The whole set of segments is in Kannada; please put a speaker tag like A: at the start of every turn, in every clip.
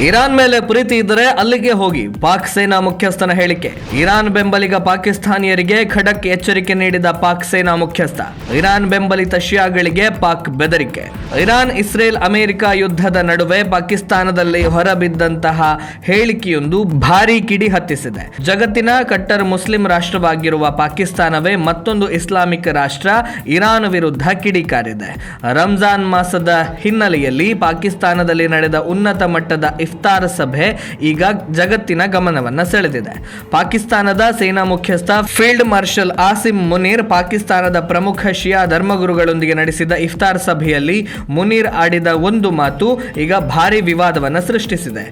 A: ಇರಾನ್ ಮೇಲೆ ಪ್ರೀತಿ ಇದ್ದರೆ ಅಲ್ಲಿಗೆ ಹೋಗಿ, ಪಾಕ್ ಸೇನಾ ಮುಖ್ಯಸ್ಥನ ಹೇಳಿಕೆ. ಇರಾನ್ ಬೆಂಬಲಿಗ ಪಾಕಿಸ್ತಾನಿಯರಿಗೆ ಖಡಕ್ ಎಚ್ಚರಿಕೆ ನೀಡಿದ ಪಾಕ್ ಸೇನಾ ಮುಖ್ಯಸ್ಥ. ಇರಾನ್ ಬೆಂಬಲಿತ ಶಿಯಾಗಳಿಗೆ ಪಾಕ್ ಬೆದರಿಕೆ. ಇರಾನ್, ಇಸ್ರೇಲ್, ಅಮೆರಿಕ ಯುದ್ಧದ ನಡುವೆ ಪಾಕಿಸ್ತಾನದಲ್ಲಿ ಹೊರಬಿದ್ದಂತಹ ಹೇಳಿಕೆಯೊಂದು ಭಾರೀ ಕಿಡಿ ಹತ್ತಿಸಿದೆ. ಜಗತ್ತಿನ ಕಟ್ಟರ್ ಮುಸ್ಲಿಂ ರಾಷ್ಟ್ರವಾಗಿರುವ ಪಾಕಿಸ್ತಾನವೇ ಮತ್ತೊಂದು ಇಸ್ಲಾಮಿಕ್ ರಾಷ್ಟ್ರ ಇರಾನ್ ವಿರುದ್ಧ ಕಿಡಿಕಾರಿದೆ. ರಂಜಾನ್ ಮಾಸದ ಹಿನ್ನೆಲೆಯಲ್ಲಿ ಪಾಕಿಸ್ತಾನದಲ್ಲಿ ನಡೆದ ಉನ್ನತ ಮಟ್ಟದ ಇಫ್ತಾರ್ ಸಭೆ ಈಗ ಜಗತ್ತಿನ ಗಮನವನ್ನ ಸೆಳೆದಿದೆ. ಪಾಕಿಸ್ತಾನದ ಸೇನಾ ಮುಖ್ಯಸ್ಥ ಫೀಲ್ಡ್ ಮಾರ್ಷಲ್ ಆಸಿಮ್ ಮುನೀರ್ ಪಾಕಿಸ್ತಾನದ ಪ್ರಮುಖ ಶಿಯಾ ಧರ್ಮಗುರುಗಳೊಂದಿಗೆ ನಡೆಸಿದ ಇಫ್ತಾರ್ ಸಭೆಯಲ್ಲಿ ಮುನೀರ್ ಆಡಿದ ಒಂದು ಮಾತು ಈಗ ಭಾರಿ ವಿವಾದವನ್ನ ಸೃಷ್ಟಿಸಿದೆ.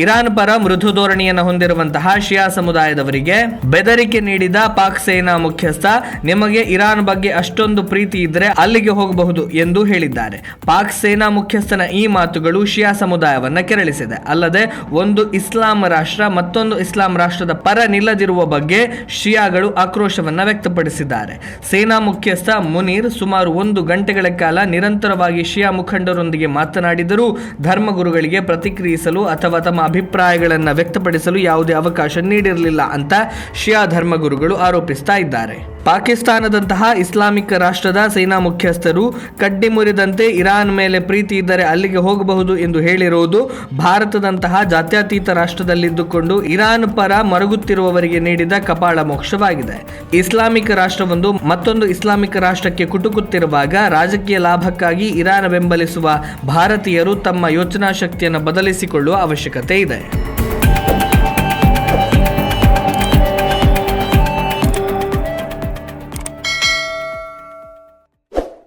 A: ಇರಾನ್ ಪರ ಮೃದು ಧೋರಣೆಯನ್ನು ಹೊಂದಿರುವಂತಹ ಶಿಯಾ ಸಮುದಾಯದವರಿಗೆ ಬೆದರಿಕೆ ನೀಡಿದ ಪಾಕ್ ಸೇನಾ ಮುಖ್ಯಸ್ಥ, ನಿಮಗೆ ಇರಾನ್ ಬಗ್ಗೆ ಅಷ್ಟೊಂದು ಪ್ರೀತಿ ಇದ್ದರೆ ಅಲ್ಲಿಗೆ ಹೋಗಬಹುದು ಎಂದು ಹೇಳಿದ್ದಾರೆ. ಪಾಕ್ ಸೇನಾ ಮುಖ್ಯಸ್ಥನ ಈ ಮಾತುಗಳು ಶಿಯಾ ಸಮುದಾಯವನ್ನ ಕೆರಳಿಸಿದೆ. ಅಲ್ಲದೆ ಒಂದು ಇಸ್ಲಾಂ ರಾಷ್ಟ್ರ ಮತ್ತೊಂದು ಇಸ್ಲಾಂ ರಾಷ್ಟ್ರದ ಪರ ನಿಲ್ಲದಿರುವ ಬಗ್ಗೆ ಶಿಯಾಗಳು ಆಕ್ರೋಶವನ್ನ ವ್ಯಕ್ತಪಡಿಸಿದ್ದಾರೆ. ಸೇನಾ ಮುಖ್ಯಸ್ಥ ಮುನೀರ್ ಸುಮಾರು 1 ಗಂಟೆಗಳ ಕಾಲ ನಿರಂತರವಾಗಿ ಶಿಯಾ ಮುಖಂಡರೊಂದಿಗೆ ಮಾತನಾಡಿದರೂ ಧರ್ಮಗುರುಗಳಿಗೆ ಪ್ರತಿಕ್ರಿಯಿಸಲು ಅಥವಾ ತಮ್ಮ ಅಭಿಪ್ರಾಯಗಳನ್ನು ವ್ಯಕ್ತಪಡಿಸಲು ಯಾವುದೇ ಅವಕಾಶ ನೀಡಿರಲಿಲ್ಲ ಅಂತ ಶಿಯಾ ಧರ್ಮಗುರುಗಳು ಆರೋಪಿಸ್ತಾ ಇದ್ದಾರೆ. ಪಾಕಿಸ್ತಾನದಂತಹ ಇಸ್ಲಾಮಿಕ್ ರಾಷ್ಟ್ರದ ಸೇನಾ ಮುಖ್ಯಸ್ಥರು ಕಡ್ಡಿ ಮುರಿದಂತೆ ಇರಾನ್ ಮೇಲೆ ಪ್ರೀತಿ ಇದ್ದರೆ ಅಲ್ಲಿಗೆ ಹೋಗಬಹುದು ಎಂದು ಹೇಳಿರುವುದು ಭಾರತದಂತಹ ಜಾತ್ಯತೀತ ರಾಷ್ಟ್ರದಲ್ಲಿದ್ದುಕೊಂಡು ಇರಾನ್ ಪರ ಮರುಗುತ್ತಿರುವವರಿಗೆ ನೀಡಿದ ಕಪಾಳ ಮೋಕ್ಷವಾಗಿದೆ. ಇಸ್ಲಾಮಿಕ್ ರಾಷ್ಟ್ರವೊಂದು ಮತ್ತೊಂದು ಇಸ್ಲಾಮಿಕ್ ರಾಷ್ಟ್ರಕ್ಕೆ ಕುಟುಕುತ್ತಿರುವಾಗ ರಾಜಕೀಯ ಲಾಭಕ್ಕಾಗಿ ಇರಾನ್ ಬೆಂಬಲಿಸುವ ಭಾರತೀಯರು ತಮ್ಮ ಯೋಚನಾ ಶಕ್ತಿಯನ್ನು ಬದಲಿಸಿಕೊಳ್ಳುವ ಅವಶ್ಯಕತೆ ಇದೆ.